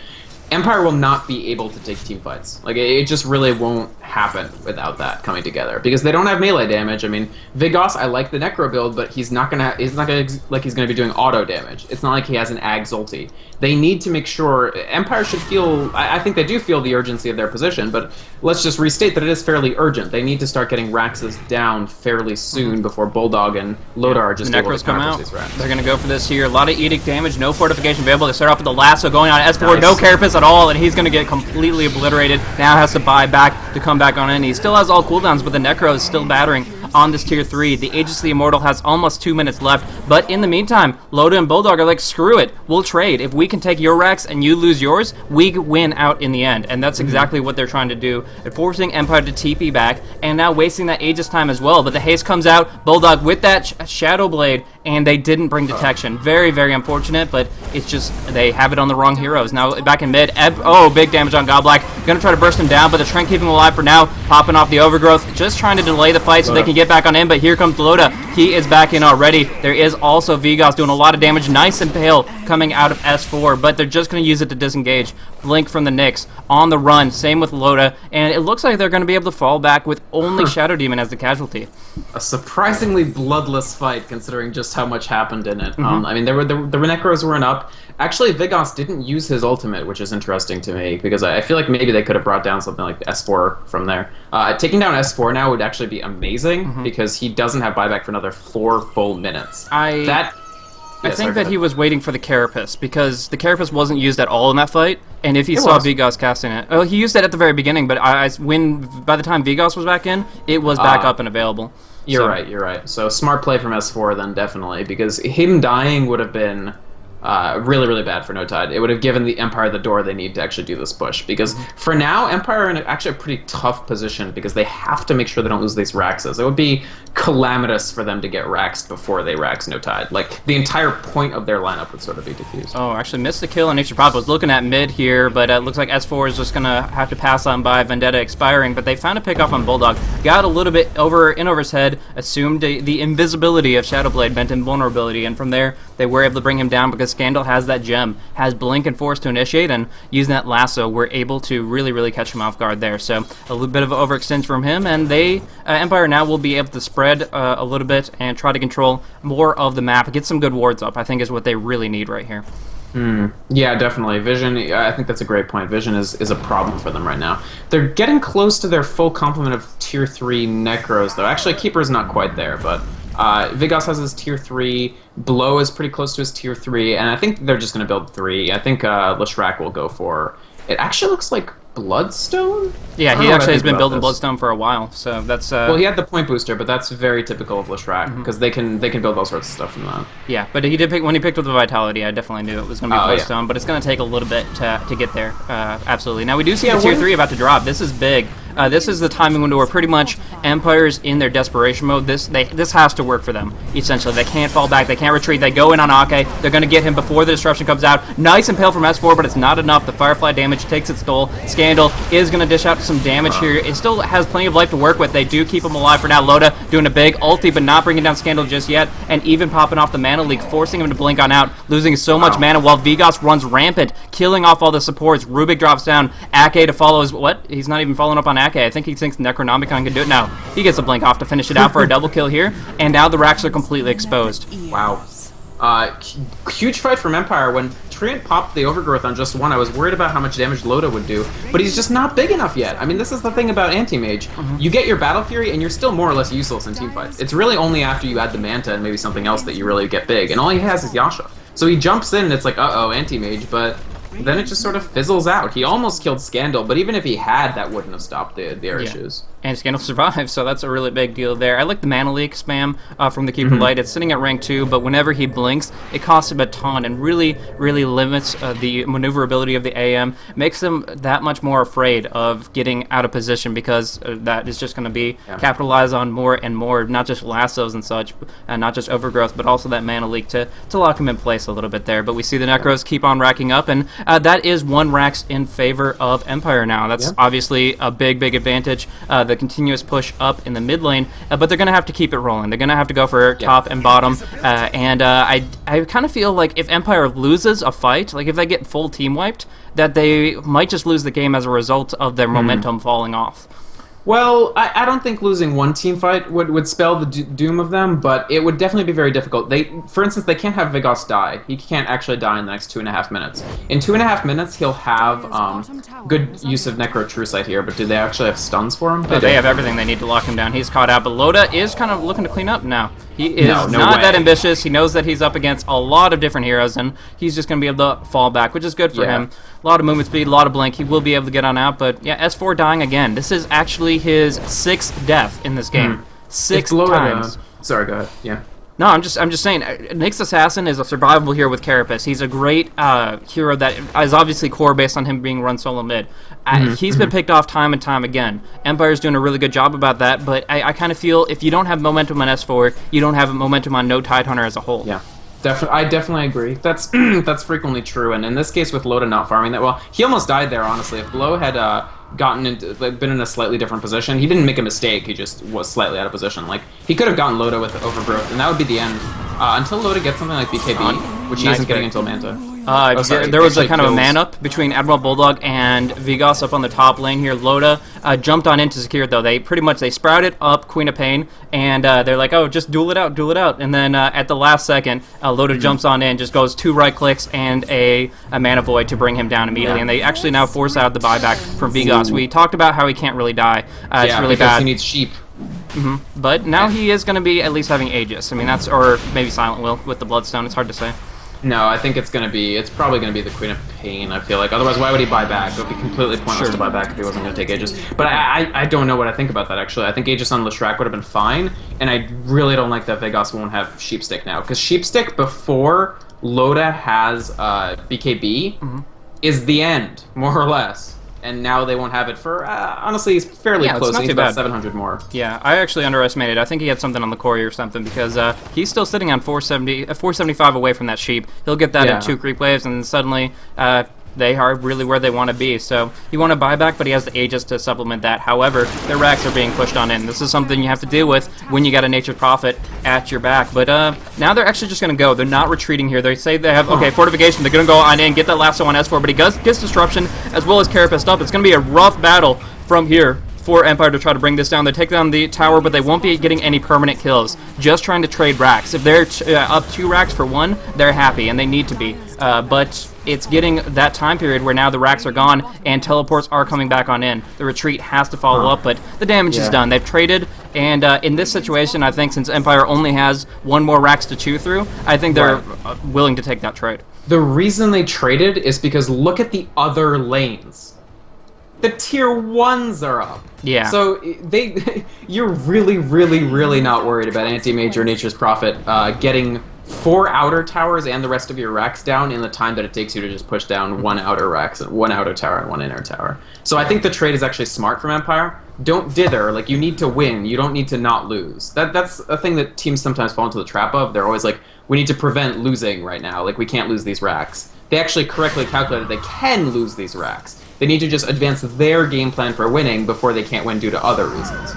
Empire will not be able to take team fights. Like, it just really won't happen without that coming together because they don't have melee damage. I mean, Vigos, I like the Necro build, but he's not gonna be doing auto damage. It's not like he has an Ag's ulti. They need to make sure Empire should feel. I think they do feel the urgency of their position, but let's just restate that it is fairly urgent. They need to start getting Raxes down fairly soon before Bulldog and Loda are just able to come out. These Raxes. They're gonna go for this here. A lot of Edict damage, no fortification available. They start off with the lasso going on S4, nice. No Carapace at all, and he's gonna get completely obliterated. Now has to buy back to come back on in. He still has all cooldowns, but the Necro is still battering on this tier 3. The Aegis of the Immortal has almost 2 minutes left, but in the meantime, Loda and Bulldog are like, screw it, we'll trade. If we can take your Rex and you lose yours, we win out in the end, and that's exactly what they're trying to do, forcing Empire to TP back, and now wasting that Aegis time as well, but the haste comes out, Bulldog with that Shadow Blade, and they didn't bring detection. Very, very unfortunate, but it's just, they have it on the wrong heroes. Now, back in mid, big damage on Godblack, gonna try to burst him down, but the Treant keeping him alive for now, popping off the Overgrowth, just trying to delay the fight so they can get back on in, but here comes Loda. He is back in already. There is also Vigos doing a lot of damage. Nice Impale coming out of S4, but they're just going to use it to disengage. Blink from the Nyx on the run. Same with Loda, and it looks like they're going to be able to fall back with only Shadow Demon as the casualty. A surprisingly bloodless fight, considering just how much happened in it. I mean, the Necros weren't up. Actually, Vigos didn't use his ultimate, which is interesting to me, because I feel like maybe they could have brought down something like S4 from there. Taking down S4 now would actually be amazing, because he doesn't have buyback for another 4 full minutes. I think that he was waiting for the Carapace, because the Carapace wasn't used at all in that fight, and if he saw Vigos casting it... Oh, he used it at the very beginning, but by the time Vigos was back in, it was back up and available. You're right. So smart play from S4 then, definitely, because him dying would have been... really, really bad for No Tide. It would have given the Empire the door they need to actually do this push. Because for now, Empire are in actually a pretty tough position because they have to make sure they don't lose these Raxes. It would be calamitous for them to get Raxed before they Rax No Tide. Like, the entire point of their lineup would sort of be diffused. Oh, actually missed the kill on Nature Prophet. Was looking at mid here, but it looks like S4 is just going to have to pass on by Vendetta expiring, but they found a pick off on Bulldog. Got a little bit in over his head, assumed the invisibility of Shadowblade meant invulnerability, and from there, they were able to bring him down because Scandal has that gem, has Blink and Force to initiate, and using that lasso, we're able to really, really catch him off guard there. So a little bit of an overextend from him, and they, Empire now will be able to spread a little bit and try to control more of the map, get some good wards up, I think is what they really need right here. Yeah, definitely. Vision, I think that's a great point. Vision is a problem for them right now. They're getting close to their full complement of tier 3 Necros, though. Actually, Keeper's not quite there, but Vigos has his tier 3, Blow is pretty close to his tier 3, and I think they're just going to build 3. I think Leshrac will go for... It actually looks like Bloodstone? Yeah, he actually has been building Bloodstone for a while, so that's... Well, he had the point booster, but that's very typical of Leshrac, because they can build all sorts of stuff from that. Yeah, but he did when he picked up the Vitality, I definitely knew it was going to be Bloodstone, but it's going to take a little bit to get there, absolutely. Now, we do see the tier 3 about to drop. This is big. This is the timing window where pretty much Empire's in their desperation mode. This has to work for them, essentially. They can't fall back. They can't retreat. They go in on Ake. They're going to get him before the disruption comes out. Nice Impale from S4, but it's not enough. The Firefly damage takes its toll. Scandal is going to dish out some damage here. It still has plenty of life to work with. They do keep him alive for now. Loda doing a big ulti, but not bringing down Scandal just yet, and even popping off the mana leak, forcing him to blink on out, losing so much mana while Vigos runs rampant, killing off all the supports. Rubik drops down. Ake to follow his... What? He's not even following up on Ake. I think he thinks Necronomicon can do it now. He gets a blink off to finish it out for a double kill here, and now the racks are completely exposed. Wow. Huge fight from Empire. When Treant popped the Overgrowth on just one, I was worried about how much damage Loda would do, but he's just not big enough yet. I mean, this is the thing about Anti-Mage. You get your Battle Fury, and you're still more or less useless in teamfights. It's really only after you add the Manta and maybe something else that you really get big, and all he has is Yasha. So he jumps in, and it's like, uh-oh, Anti-Mage, but then it just sort of fizzles out. He almost killed Scandal, but even if he had, that wouldn't have stopped their issues. And Scandal survives, so that's a really big deal there. I like the Mana Leak spam from the Keeper Light. It's sitting at rank 2, but whenever he blinks, it costs him a ton and really, really limits the maneuverability of the AM, makes him that much more afraid of getting out of position, because that is just going to be capitalized on more and more, not just lassos and such, not just Overgrowth, but also that Mana Leak to lock him in place a little bit there. But we see the Necros keep on racking up, and that is 1 Rax in favor of Empire now. That's obviously a big, big advantage. The continuous push up in the mid lane, but they're going to have to keep it rolling. They're going to have to go for top and bottom, and I kind of feel like if Empire loses a fight, like if they get full team wiped, that they might just lose the game as a result of their momentum falling off. Well, I don't think losing one team fight would spell the doom of them, but it would definitely be very difficult. For instance, they can't have Vigos die. He can't actually die in the next 2.5 minutes. In 2.5 minutes, he'll have good use of Necro True Sight here, but do they actually have stuns for him? They have everything they need to lock him down. He's caught out, but Loda is kind of looking to clean up now. He is not that ambitious. He knows that he's up against a lot of different heroes, and he's just going to be able to fall back, which is good for him. A lot of movement speed, a lot of blink. He will be able to get on out, but yeah, S4 dying again. This is actually his 6th death in this game. 6 times. Sorry, go ahead. Yeah. No, I'm just saying, Nyx Assassin is a survivable hero with Carapace. He's a great hero that is obviously core based on him being run solo mid. He's been picked off time and time again. Empire's doing a really good job about that, but I kind of feel if you don't have momentum on S4, you don't have momentum on no Tidehunter as a whole. Yeah. I definitely agree. That's that's frequently true, and in this case with Loda not farming that well, he almost died there, honestly. If Blow had been in a slightly different position, he didn't make a mistake, he just was slightly out of position. Like, he could have gotten Loda with Overgrowth, and that would be the end. Until Loda gets something like BKB, which he isn't getting until Manta. There was a kind of a man-up between Admiral Bulldog and Vigos up on the top lane here. Loda jumped on in to secure it, though. They sprouted up Queen of Pain, and they're like, oh, just duel it out. And then at the last second, Loda jumps on in, just goes 2 right clicks and a Mana Void to bring him down immediately. And they actually now force out the buyback from Vigos. We talked about how he can't really die. It's really bad. He needs sheep. But now he is going to be at least having Aegis. I mean, or maybe Silent Will with the Bloodstone. It's hard to say. No, I think it's probably going to be the Queen of Pain, I feel like. Otherwise, why would he buy back? It would be completely pointless to buy back if he wasn't going to take Aegis. But I don't know what I think about that, actually. I think Aegis on Leshrac would have been fine, and I really don't like that Vigos won't have Sheepstick now. Because Sheepstick, before Loda has BKB, is the end, more or less. And now they won't have it for, honestly, he's fairly close. He's about 700 more. Yeah, I actually underestimated. I think he had something on the Courier or something, because he's still sitting on 475 away from that sheep. He'll get that in 2 creep waves, and then suddenly they are really where they want to be. So you want to buy back, but he has the Aegis to supplement that. However, their racks are being pushed on in. This is something you have to deal with when you got a Nature's Prophet at your back. But now they're actually just going to go. They're not retreating here. They say they have, Fortification. They're going to go on in, get that lasso on S4, but he gets Disruption as well as Carapace up. It's going to be a rough battle from here for Empire to try to bring this down. They take down the tower, but they won't be getting any permanent kills. Just trying to trade racks. If they're up 2 racks for 1, they're happy, and they need to be. But it's getting that time period where now the racks are gone and teleports are coming back on in. The retreat has to follow up, but the damage is done. They've traded, and in this situation, I think since Empire only has 1 more racks to chew through, I think they're willing to take that trade. The reason they traded is because look at the other lanes. The tier 1s are up. Yeah. So you're really, really, really not worried about Anti-Mage or Nature's Prophet getting 4 outer towers and the rest of your racks down in the time that it takes you to just push down 1 outer racks, 1 outer tower and 1 inner tower. So I think the trade is actually smart from Empire. Don't dither. Like, you need to win. You don't need to not lose. That's a thing that teams sometimes fall into the trap of. They're always like, we need to prevent losing right now. Like, we can't lose these racks. They actually correctly calculated they can lose these racks. They need to just advance their game plan for winning before they can't win due to other reasons.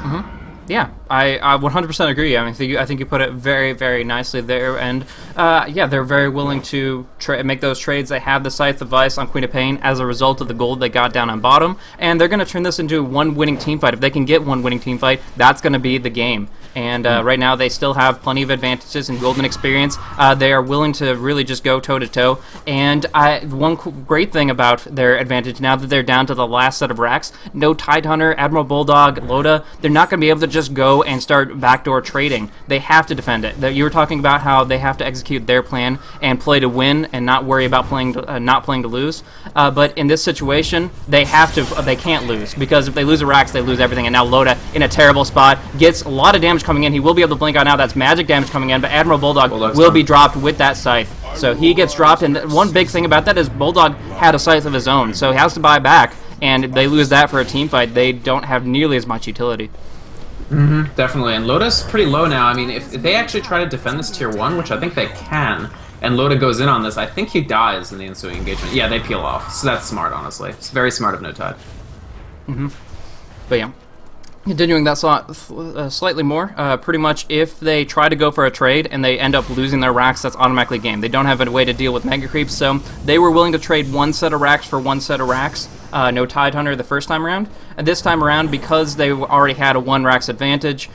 Yeah, I 100% agree. I mean, I think you put it very, very nicely there, and yeah, they're very willing to make those trades. They have the Scythe of Vice on Queen of Pain as a result of the gold they got down on bottom, and they're going to turn this into 1 winning team fight. If they can get 1 winning team fight, that's going to be the game. And right now they still have plenty of advantages in golden experience. They are willing to really just go toe-to-toe. And one great thing about their advantage, now that they're down to the last set of racks, no Tidehunter, Admiral Bulldog, Loda, they're not going to be able to just go and start backdoor trading. They have to defend it. You were talking about how they have to execute their plan and play to win and not worry about not playing to lose. But in this situation, they can't lose, because if they lose the racks, they lose everything. And now Loda in a terrible spot, gets a lot of damage coming in. He will be able to blink out now. That's magic damage coming in, but Admiral Bulldog will be dropped with that scythe. So he gets dropped, and one big thing about that is Bulldog had a scythe of his own, so he has to buy back, and if they lose that for a team fight, they don't have nearly as much utility. Definitely, and Loda's pretty low now. I mean, if they actually try to defend this tier 1, which I think they can, and Loda goes in on this, I think he dies in the ensuing engagement. Yeah, they peel off, so that's smart, honestly. It's very smart of No Tide. But yeah. Continuing that slightly more, pretty much if they try to go for a trade and they end up losing their racks, that's automatically game. They don't have a way to deal with mega creeps, so they were willing to trade one set of racks for one set of racks. No Tidehunter the first time around. And this time around, because they already had a 1 racks advantage,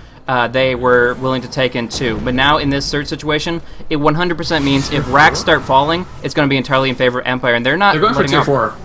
they were willing to take in 2. But now in this third situation, it 100% means if racks start falling, it's going to be entirely in favor of Empire, and they're going for tier 4.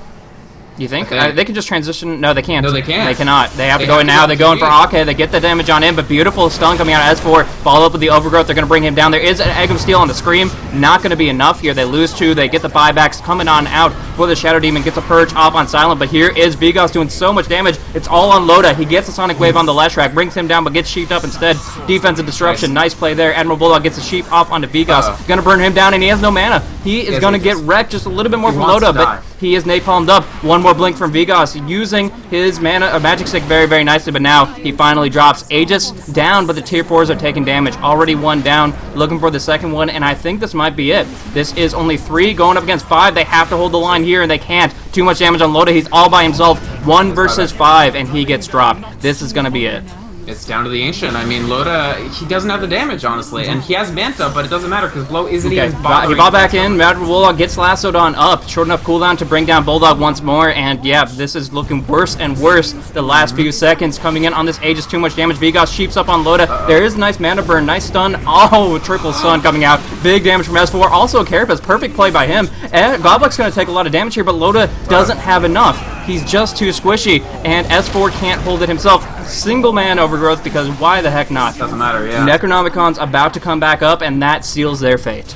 You think? They can just transition. No, they can't. No, they can't. They cannot. They have to go in now. They're going for Ake. They get the damage on him, but beautiful stun coming out of S4. Follow up with the Overgrowth. They're going to bring him down. There is an Eggum Steel on the Scream. Not going to be enough here. They lose 2. They get the buybacks coming on out for the Shadow Demon. Gets a Purge off on Silent, but here is Vigos doing so much damage. It's all on Loda. He gets a Sonic Wave on the left track, brings him down, but gets sheeped up instead. Defensive Disruption. Nice play there. Admiral Bulldog gets a sheep off onto Vigos. Going to burn him down, and he has no mana. He is going to get wrecked just a little bit more from Loda, but he is napalmed up. One more blink from Vigos, using his mana magic stick very, very nicely, but now he finally drops. Aegis down, but the tier 4s are taking damage. Already 1 down, looking for the second one, and I think this might be it. This is only 3 going up against 5. They have to hold the line here, and they can't. Too much damage on Loda. He's all by himself. 1 versus 5, and he gets dropped. This is going to be it. It's down to the Ancient. I mean, Loda, he doesn't have the damage, honestly. And he has Manta, but it doesn't matter because Blow isn't even bothering. He bought back in. Mad Bulldog gets lassoed on up. Short enough cooldown to bring down Bulldog once more. And yeah, this is looking worse and worse the last few seconds. Coming in on this Aegis, too much damage. Vigos sheeps up on Loda. There is a nice mana burn. Nice stun. Oh, triple stun coming out. Big damage from S4. Also a Carapace. Perfect play by him. And Goblik's going to take a lot of damage here, but Loda doesn't have enough. He's just too squishy, and S4 can't hold it himself. Single man Overgrowth, because why the heck not? Doesn't matter, yeah. Necronomicon's about to come back up, and that seals their fate.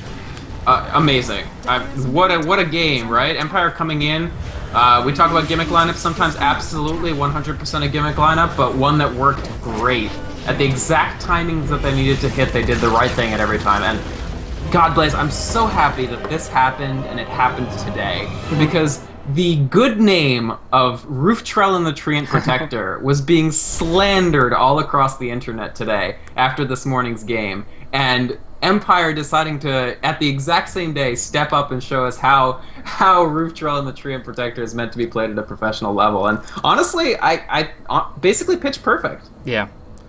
Amazing. What a game, right? Empire coming in. We talk about gimmick lineups, sometimes absolutely 100% a gimmick lineup, but one that worked great. At the exact timings that they needed to hit, they did the right thing at every time, and God bless, I'm so happy that this happened, and it happened today, because the good name of Roof Trell and the Treant Protector was being slandered all across the internet today after this morning's game, and Empire deciding to, at the exact same day, step up and show us how Roof Trell and the Treant Protector is meant to be played at a professional level. And honestly, I basically pitched perfect. Yeah.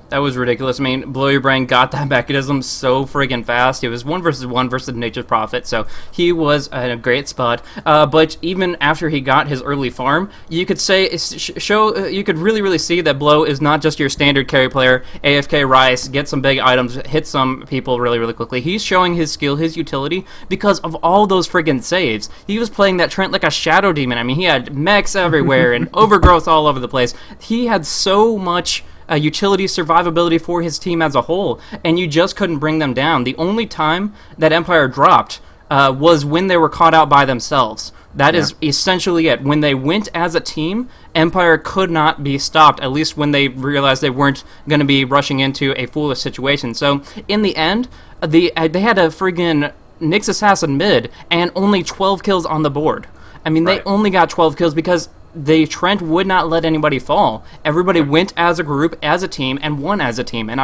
That was ridiculous. I mean, Blow Your Brain got that mechanism so friggin' fast. It was 1 versus 1 versus Nature's Prophet, so he was in a great spot. But even after he got his early farm, you could say, you could really see that Blow is not just your standard carry player, AFK Rice, get some big items, hit some people really quickly. He's showing his skill, his utility, because of all those friggin' saves. He was playing that Trent like a Shadow Demon. I mean, he had mechs everywhere and Overgrowth all over the place. He had so much utility, survivability for his team as a whole, and you just couldn't bring them down. The only time that Empire dropped was when they were caught out by themselves. That is essentially it. When they went as a team, Empire could not be stopped, at least when they realized they weren't going to be rushing into a foolish situation. So, in the end, they had a friggin' Nyx Assassin mid, and only 12 kills on the board. I mean, they only got 12 kills because the Trent would not let anybody fall. Everybody went as a group, as a team, and won as a team. And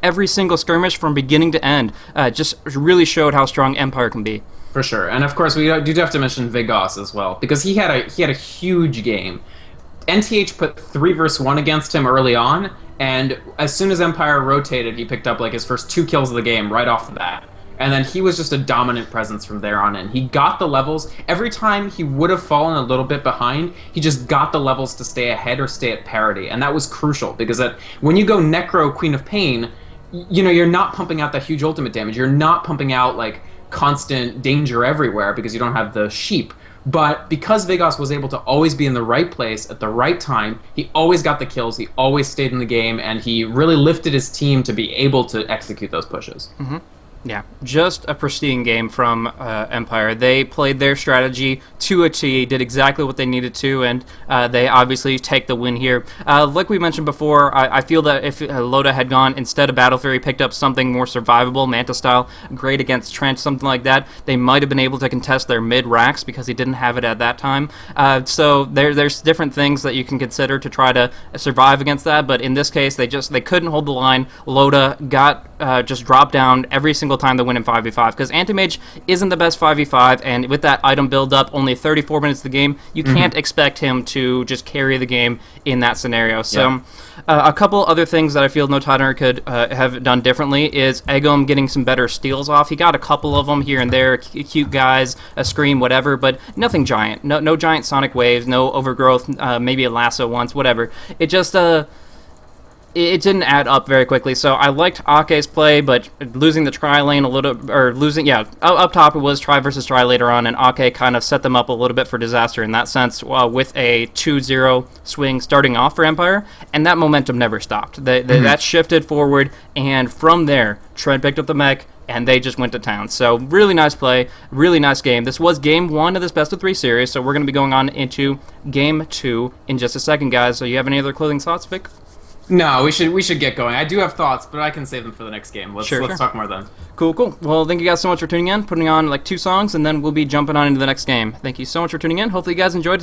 every single skirmish from beginning to end just really showed how strong Empire can be. For sure. And of course, we do have to mention Vigos as well, because he had a huge game. NTH put 3 versus 1 against him early on, and as soon as Empire rotated, he picked up like his first 2 kills of the game right off the bat. And then he was just a dominant presence from there on in. He got the levels. Every time he would have fallen a little bit behind, he just got the levels to stay ahead or stay at parity. And that was crucial, because when you go Necro Queen of Pain, you're not pumping out that huge ultimate damage. You're not pumping out like constant danger everywhere because you don't have the sheep. But because Vegas was able to always be in the right place at the right time, he always got the kills, he always stayed in the game, and he really lifted his team to be able to execute those pushes. Yeah, just a pristine game from Empire. They played their strategy to a T, did exactly what they needed to, and they obviously take the win here. Like we mentioned before, I feel that if Loda had gone instead of Battle Fury, picked up something more survivable, Manta style, great against Treant, something like that, they might have been able to contest their mid racks because he didn't have it at that time. So there's different things that you can consider to try to survive against that, but in this case, they couldn't hold the line. Loda got just dropped down every single time they win in 5v5 because Anti-Mage isn't the best 5v5, and with that item build up, only 34 minutes of the game, you can't expect him to just carry the game in that scenario. So a couple other things that I feel No Tighter could have done differently is Eggum getting some better steals off. He got a couple of them here and there, cute guys, a scream, whatever, but nothing giant. No giant sonic waves, no overgrowth, maybe a lasso once, whatever. It just it didn't add up very quickly, so I liked Ake's play, but losing the tri lane a little, or losing, up top it was tri versus tri later on, and Ake kind of set them up a little bit for disaster in that sense, with a 2-0 swing starting off for Empire, and that momentum never stopped. That shifted forward, and from there, Treant picked up the mech, and they just went to town. So really nice play, really nice game. This was game 1 of this best of 3 series, so we're going to be going on into game 2 in just a second, guys. So you have any other closing thoughts, Vic? No, we should get going. I do have thoughts, but I can save them for the next game. Let's Sure. talk more then. Cool. Well, thank you guys so much for tuning in, putting on like 2 songs, and then we'll be jumping on into the next game. Thank you so much for tuning in. Hopefully you guys enjoyed